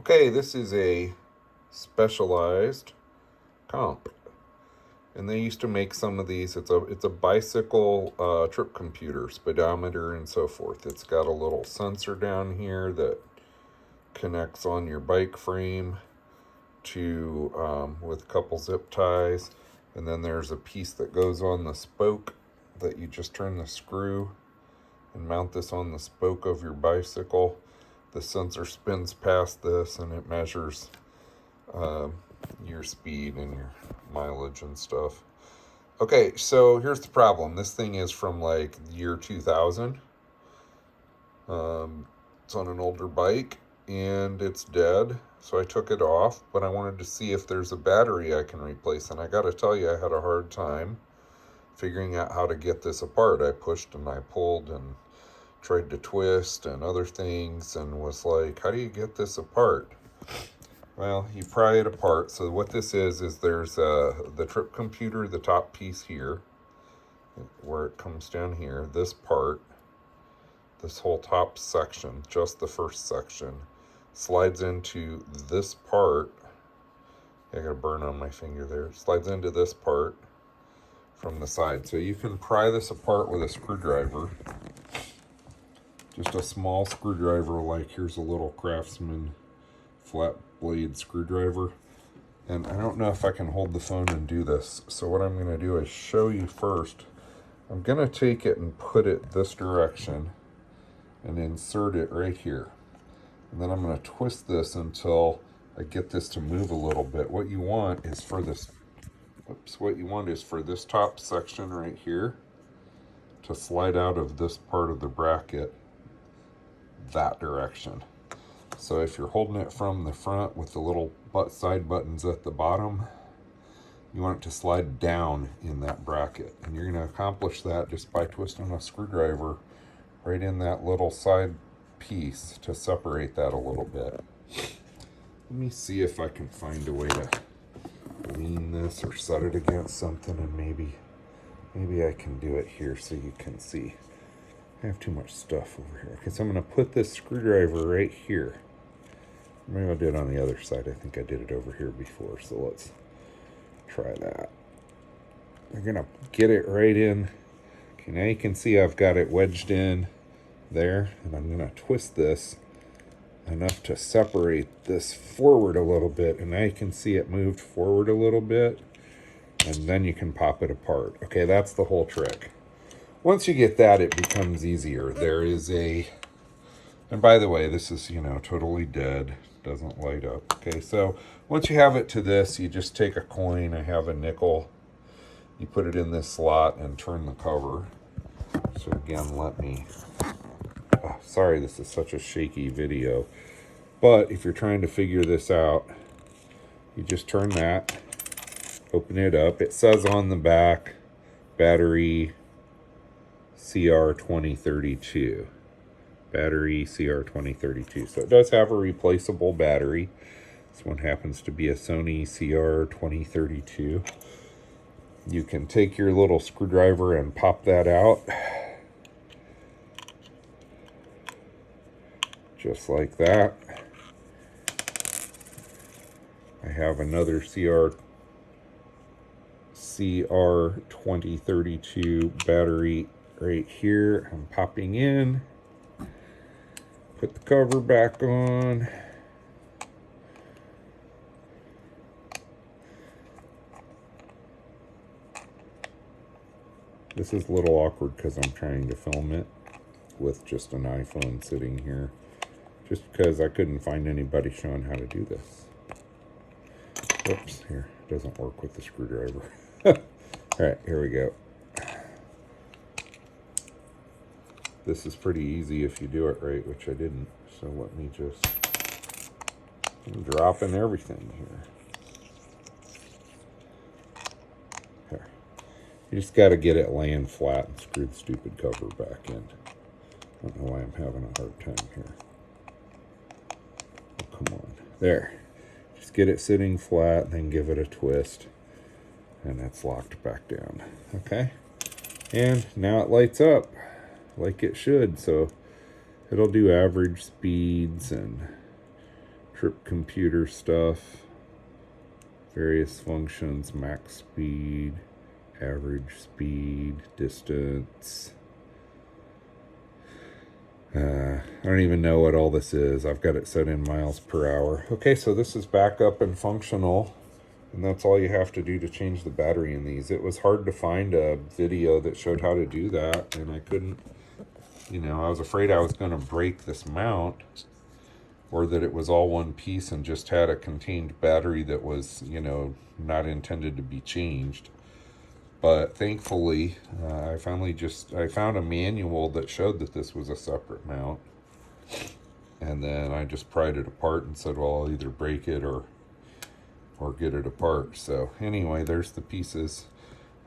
Okay, this is a specialized comp, and they used to make some of these. It's a bicycle trip computer, speedometer, and so forth. It's got a little sensor down here that connects on your bike frame to with a couple zip ties, and then there's a piece that goes on the spoke that you just turn the screw and mount this on the spoke of your bicycle. The sensor spins past this and it measures your speed and your mileage and stuff. Okay, so here's the problem. This thing is from like year 2000. It's on an older bike and it's dead. So I took it off, but I wanted to see if there's a battery I can replace. And I got to tell you, I had a hard time figuring out how to get this apart. I pushed and I pulled and tried to twist and other things and was like, how do you get this apart? Well, you pry it apart. So what this is there's the trip computer, the top piece here, where it comes down here, this part, this whole top section, just the first section, slides into this part. I got a burn on my finger there. Slides into this part from the side. So you can pry this apart with a screwdriver. Just a small screwdriver, like here's a little Craftsman flat blade screwdriver. And I don't know if I can hold the phone and do this. So what I'm going to do is show you first. I'm going to take it and put it this direction and insert it right here. And then I'm going to twist this until I get this to move a little bit. What you want is for this, top section right here to slide out of this part of the bracket that direction. So if you're holding it from the front with the little side buttons at the bottom, you want it to slide down in that bracket. And you're going to accomplish that just by twisting a screwdriver right in that little side piece to separate that a little bit. Let me see if I can find a way to lean this or set it against something, and maybe I can do it here so you can see. I have too much stuff over here. Okay, so I'm going to put this screwdriver right here. Maybe I'll do it on the other side. I think I did it over here before, so let's try that. We're going to get it right in. Okay, now you can see I've got it wedged in there, and I'm going to twist this enough to separate this forward a little bit, and now you can see it moved forward a little bit, and then you can pop it apart. Okay, that's the whole trick. Once you get that, it becomes easier. There is and by the way, this is, totally dead. Doesn't light up. Okay, so once you have it to this, you just take a coin. I have a nickel. You put it in this slot and turn the cover. So again, sorry, this is such a shaky video. But if you're trying to figure this out, you just turn that, open it up. It says on the back, battery CR2032. Battery CR2032. So it does have a replaceable battery. This one happens to be a Sony CR2032. You can take your little screwdriver and pop that out. Just like that. I have another CR2032 battery right here. I'm popping in. Put the cover back on. This is a little awkward because I'm trying to film it with just an iPhone sitting here. Just because I couldn't find anybody showing how to do this. Oops, here. It doesn't work with the screwdriver. Alright, here we go. This is pretty easy if you do it right, which I didn't. So let me I'm dropping everything here. Here. You just got to get it laying flat and screw the stupid cover back in. I don't know why I'm having a hard time here. Oh, come on. There. Just get it sitting flat, then give it a twist. And it's locked back down. Okay? And now it lights up like it should. So it'll do average speeds and trip computer stuff, various functions, max speed, average speed, distance. I don't even know what all this is. I've got it set in miles per hour. Okay, so this is back up and functional, and that's all you have to do to change the battery in these. It was hard to find a video that showed how to do that, and I couldn't, I was afraid I was going to break this mount, or that it was all one piece and just had a contained battery that was, not intended to be changed. But thankfully, I found a manual that showed that this was a separate mount. And then I just pried it apart and said, well, I'll either break it or get it apart. So anyway, there's the pieces.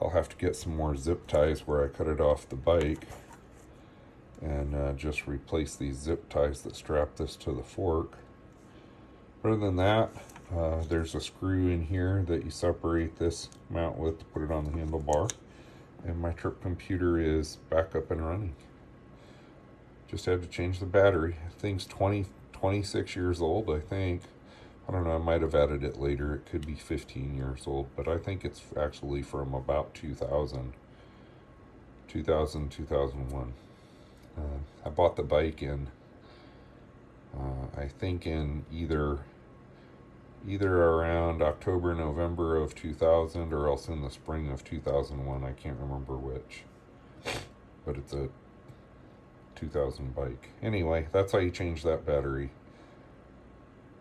I'll have to get some more zip ties where I cut it off the bike, and just replace these zip ties that strap this to the fork. Other than that, there's a screw in here that you separate this mount with to put it on the handlebar. And my trip computer is back up and running. Just had to change the battery. The thing's 26 years old, I think. I don't know, I might have added it later. It could be 15 years old, but I think it's actually from about 2001. I bought the bike in, I think in either around October, November of 2000, or else in the spring of 2001. I can't remember which, but it's a 2000 bike. Anyway, that's how you change that battery.